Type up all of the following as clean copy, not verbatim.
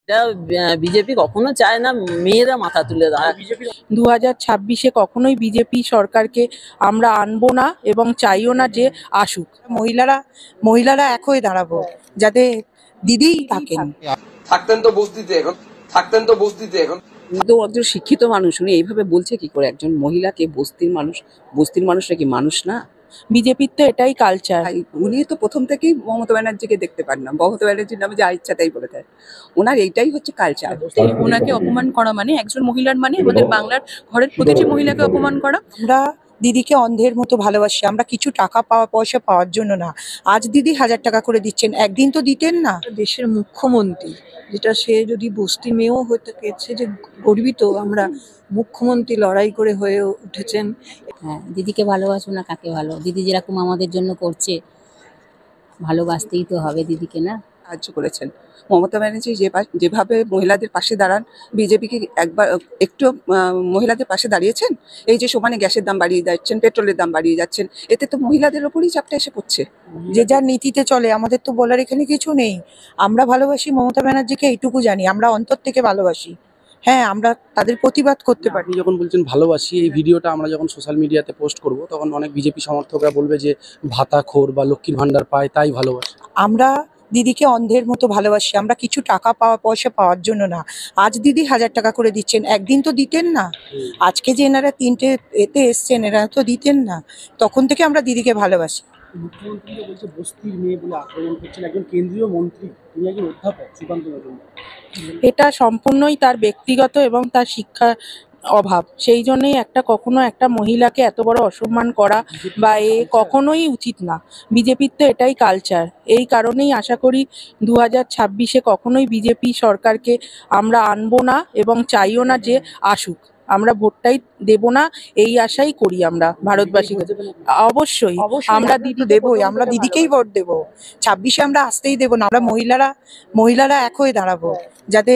এটা বিজেপি কখনো চায় না মেয়েরা মাথা তুলে দাঁড়ায়। 2026-এ কখনোই বিজেপি সরকারকে আমরা আনবো না এবং চাইও না যে আসুক। মহিলারা মহিলারা এক হয়ে দাঁড়াবো যাতে দিদিই থাকেন। থাকতেন তো বস্তিতে এখন, থাকতেন তো বস্তিতে এখন। কিন্তু একজন শিক্ষিত মানুষ, উনি এইভাবে বলছে কি করে? একজন মহিলাকে বস্তির মানুষরা কি মানুষ না? বিজেপির তো এটাই কালচার। উনি তো প্রথম থেকেই মমতা ব্যানার্জিকে দেখতে পান না। মমতা ব্যানার্জির নামে যা ইচ্ছা তাই বলে দেয়। ওনার এইটাই হচ্ছে কালচার। ওনাকে অপমান করা মানে একজন মহিলার মানে আমাদের বাংলার ঘরের প্রতিটি মহিলাকে অপমান করা। আমরা দিদিকে অন্ধের মতো ভালোবাসি। আমরা কিছু টাকা পয়সা পাওয়ার জন্য না। আজ দিদি 1000 টাকা করে দিচ্ছেন, একদিন তো দিতেন না। দেশের মুখ্যমন্ত্রী, যেটা সে যদি বস্তি মেয়েও হয়ে থাকে, সে যে গর্বিত আমরা মুখ্যমন্ত্রী লড়াই করে হয়ে উঠেছেন। হ্যাঁ, দিদিকে ভালোবাসবো না কাকে ভালো? দিদি যেরকম আমাদের জন্য করছে, ভালোবাসতেই তো হবে দিদিকে, না? সাহায্য করেছেন মমতা ব্যানার্জি যেভাবে মহিলাদের পাশে দাঁড়ান। বিজেপিকে একবার একটু মহিলাদের পাশে দাঁড়িয়েছেন? এই যে সমানে গ্যাসের দাম বাড়িয়ে যাচ্ছেন, পেট্রোলের দাম বাড়িয়ে যাচ্ছেন, এতে তো মহিলাদের ওপরই চাপটা এসে পড়ছে। যে যার নীতিতে চলে, আমাদের তো বলার এখানে কিছু নেই। আমরা ভালোবাসি মমতা ব্যানার্জিকে, এইটুকু জানি। আমরা অন্তর থেকে ভালোবাসি। হ্যাঁ, আমরা তাদের প্রতিবাদ করতে পারি। আপনি যখন বলছেন ভালোবাসি, এই ভিডিওটা আমরা যখন সোশ্যাল মিডিয়াতে পোস্ট করব, তখন অনেক বিজেপি সমর্থকরা বলবে যে ভাতাখোর বা লক্ষ্মীর ভান্ডার পায় তাই ভালোবাসি। আমরা দিদিকে অন্ধের মতো ভালোবাসি। আমরা কিছু টাকা পয়সা পাওয়ার জন্য না। আজ দিদি 1000 টাকা করে দিচ্ছেন, একদিন তো দিতেন না। আজকে যে এনারা 3টে এতে এসছেন, এরা তো দিতেন না। তখন থেকে আমরা দিদিকে ভালোবাসি। মুখ্যমন্ত্রী বলছে বস্তির মেয়ে বলে আক্রমণ করছেন একজন কেন্দ্রীয় মন্ত্রী, তিনি একজন অধ্যাপক সুকান্ত মজুমদার। এটা সম্পূর্ণই তার ব্যক্তিগত এবং তার শিক্ষা অভাব। সেই জন্যই কখনো একটা মহিলাকে এত বড় অসম্মান করা বা কখনোই উচিত না। বিজেপির তো এটাই কালচার। এই কারণেই আশা করি 2026-এ কখনোই বিজেপি সরকারকে আমরা আনবো না এবং চাইও না যে আসুক। আমরা ভোটটাই দেব না, এই আশাই করি আমরা ভারতবাসী। অবশ্যই আমরা দিদি দেবই, আমরা দিদিকেই ভোট দেবো। 26-এ আমরা আসতেই দেবো না। আমরা মহিলারা এক হয়ে দাঁড়াবো যাতে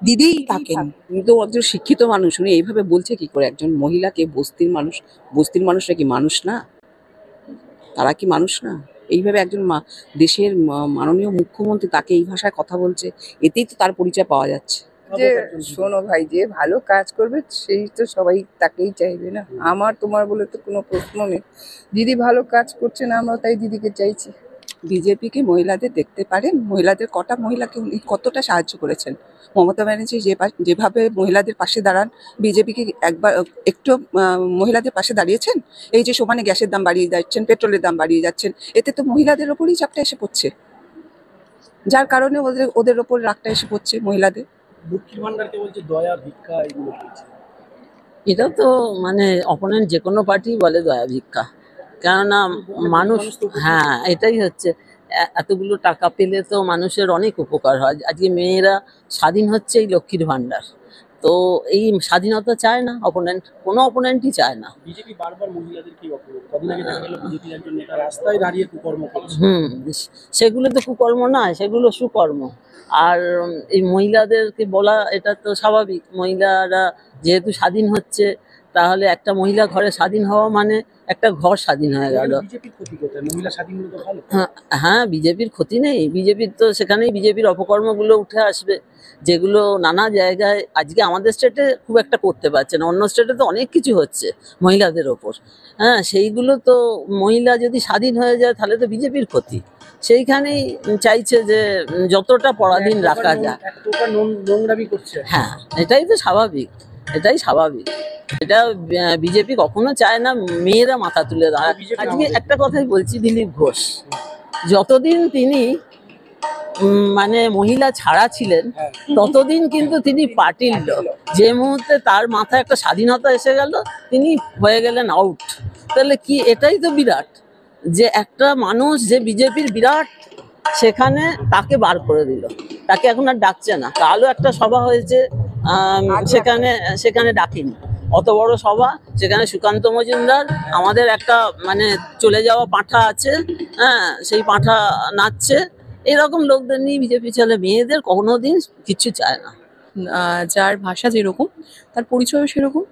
দিদিই থাকেন। কিন্তু একজন শিক্ষিত মানুষ, উনি এইভাবে বলছে কি করে? একজন মহিলাকে বস্তির মানুষরা কি মানুষ না? তারা কি মানুষ না? এইভাবে একজন দেশের মাননীয় মুখ্যমন্ত্রী তাকে এই ভাষায় কথা বলছে, এতেই তো তার পরিচয় পাওয়া যাচ্ছে। যে শোনো ভাই, যে ভালো কাজ করবে সেই তো সবাই তাকেই চাইবে না। আমার তোমার বলে তো কোনো প্রশ্ন নেই। দিদি ভালো কাজ করছে না, আমরা তাই দিদিকে চাইছি। বিজেপিকে মহিলাদের দেখতে পারেন, মহিলাদের কটা মহিলাকে উনি কতটা সাহায্য করেছেন। মমতা ব্যানার্জি যেভাবে মহিলাদের পাশে দাঁড়ান। বিজেপিকে একবার একটু মহিলাদের পাশে দাঁড়িয়েছেন? এই যে সমানে গ্যাসের দাম বাড়িয়ে যাচ্ছেন, পেট্রোলের দাম বাড়িয়ে যাচ্ছেন, এতে তো মহিলাদের ওপরই চাপটা এসে পড়ছে। যার কারণে ওদের ওপর রাগটা এসে পড়ছে মহিলাদের। লক্ষ্মীর ভান্ডারকে বলছে দয়া ভিক্ষা, এগুলো বলছে। এটা তো অপোনেন্ট যে কোনো পার্টি বলে দয়া ভিক্ষা। কেননা মানুষ, হ্যাঁ এটাই হচ্ছে, এতগুলো টাকা পেলে তো মানুষের অনেক উপকার হয়। আজকে মেয়েরা স্বাধীন হচ্ছে এই লক্ষ্মীর ভান্ডার। তো এই স্বাধীনতা চায় না অপোনেন্ট, কোনো অপোনেন্টই চায় না। বিজেপি বারবার মহিলাদেরকে কদিন আগে দেখা গেল বিজেপির একজন নেতা রাস্তায় দাঁড়িয়ে কুকর্ম করছে। সেগুলো তো কুকর্ম নয়, সেগুলো সুকর্ম। আর এই মহিলাদেরকে বলা, এটা তো স্বাভাবিক। মহিলারা যেহেতু স্বাধীন হচ্ছে, তাহলে একটা মহিলা ঘরে স্বাধীন হওয়া মানে একটা ঘর স্বাধীন হয়ে গেল। বিজেপির ক্ষতি কোথায়? মহিলা স্বাধীন হলে তো ভালো। হ্যাঁ, বিজেপির ক্ষতি নেই। বিজেপির তো সেখানেই বিজেপির অপকর্মগুলো উঠে আসবে, যেগুলো নানা জায়গায় আজকে আমাদের স্টেটে খুব একটা করতে পারছে না। অন্য স্টেটে তো অনেক কিছু হচ্ছে মহিলাদের ওপর। হ্যাঁ, সেইগুলো তো মহিলা যদি স্বাধীন হয়ে যায় তাহলে তো বিজেপির ক্ষতি। সেইখানেই চাইছে যে যতটা পরাধীন রাখা যায়। নোংরামি করছে। হ্যাঁ, এটাই তো স্বাভাবিক, এটাই স্বাভাবিক। এটা বিজেপি কখনো চায় না মেয়েরা মাথা তুলে দাঁড়ায়। আজকে একটা কথাই বলছি, দিলীপ ঘোষ যতদিন তিনি মহিলা ছাড়া ছিলেন, ততদিন কিন্তু তিনি পার্টির লোক। যে মুহূর্তে তার মাথায় একটা স্বাধীনতা এসে গেল, তিনি হয়ে গেলেন আউট। তাহলে কি, এটাই তো বিরাট, যে একটা মানুষ যে বিজেপির বিরাট, সেখানে তাকে বার করে দিল, তাকে এখন আর ডাকছে না। কালও একটা সভা হয়েছে, সেখানে ডাকেনি। অত বড় সভা, সেখানে সুকান্ত মজুমদার, আমাদের একটা চলে যাওয়া পাঁঠা আছে, হ্যাঁ, সেই পাঁঠা নাচছে। এরকম লোকদের নিয়ে বিজেপি চলে, মেয়েদের কোনোদিন কিচ্ছু চায় না। যার ভাষা যেরকম, তার পরিচয়ও সেরকম।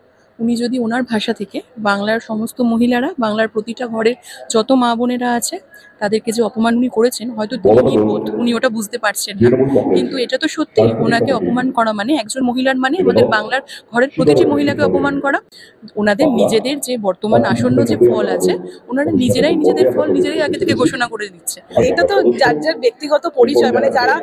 উনি যদি ওনার ভাষা থেকে বাংলার সমস্ত মহিলারা, বাংলার প্রতিটা ঘরের যত মা বোনেরা আছে তাদেরকে যে অপমান উনি করেছেন, হয়তো তিনি নির্বোধ, উনি ওটা বুঝতে পারছেন না, কিন্তু এটা তো সত্যি। ওনাকে অপমান করা মানে, একজন মহিলার মানে আমাদের বাংলার ঘরের প্রতিটি মহিলাকে অপমান করা। ওনাদের নিজেদের যে বর্তমান আসন্ন যে ফল আছে, ওনারা নিজেরাই নিজেদের ফল নিজেরাই আগে থেকে ঘোষণা করে দিচ্ছে। এটা তো যার যার ব্যক্তিগত পরিচয়, মানে যারা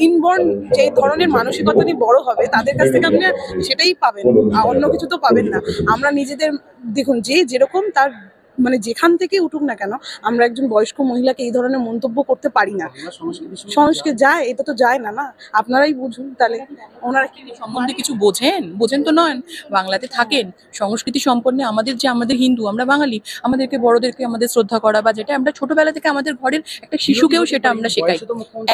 ইনবর্ন যে ধরনের মানসিকতা নিয়ে বড় হবে তাদের কাছ থেকে আপনি সেটাই পাবেন, অন্য কিছু তো পাবেন না। আমরা নিজেদের, দেখুন, যে যেরকম তার মানে যেখান থেকে উঠুক না কেন, আমরা একজন বয়স্ক মহিলাকে এই ধরনের মন্তব্য করতে পারি না। সংস্কৃতি যায়, এটা তো যায় না, না আপনারাই বুঝুন তাহলে। ওনারা কি সম্বন্ধে কিছু বোঝেন তো নয়, বাংলাতে থাকেন, সংস্কৃতি সম্পন্ন। আমাদের হিন্দু, আমরা বাঙালি, আমাদেরকে বড়দেরকে আমাদের শ্রদ্ধা করা, বা যেটা আমরা ছোটবেলা থেকে আমাদের ঘরের একটা শিশুকেও সেটা আমরা শেখাই।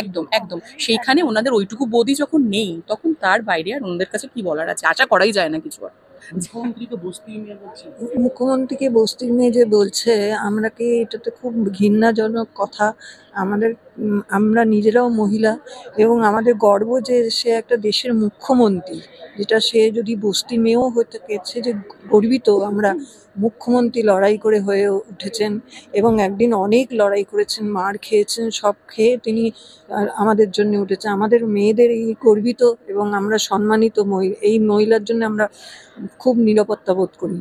একদম একদম সেইখানে ওনাদের ওইটুকু বোধই যখন নেই, তখন তার বাইরে আর ওনাদের কাছে কি বলার আছে, আশা করাই যায় না কিছু আর। মুখ্যমন্ত্রীকে বস্তির মেয়ে যে বলছে, আমরা কি, এটা তো খুব ঘৃণাজনক কথা। আমরা নিজেরাও মহিলা এবং আমাদের গর্ব যে সে একটা দেশের মুখ্যমন্ত্রী, যেটা সে যদি বস্তি মেয়েও হয়ে থাকে, সে যে গর্বিত। আমরা মুখ্যমন্ত্রী লড়াই করে হয়ে উঠেছেন এবং একদিন অনেক লড়াই করেছেন, মার খেয়েছেন, সব খেয়ে তিনি আমাদের জন্য উঠেছে। আমাদের মেয়েদের এই গর্বিত এবং আমরা সম্মানিত এই মহিলার জন্য আমরা খুব নিরাপত্তা বোধ করি।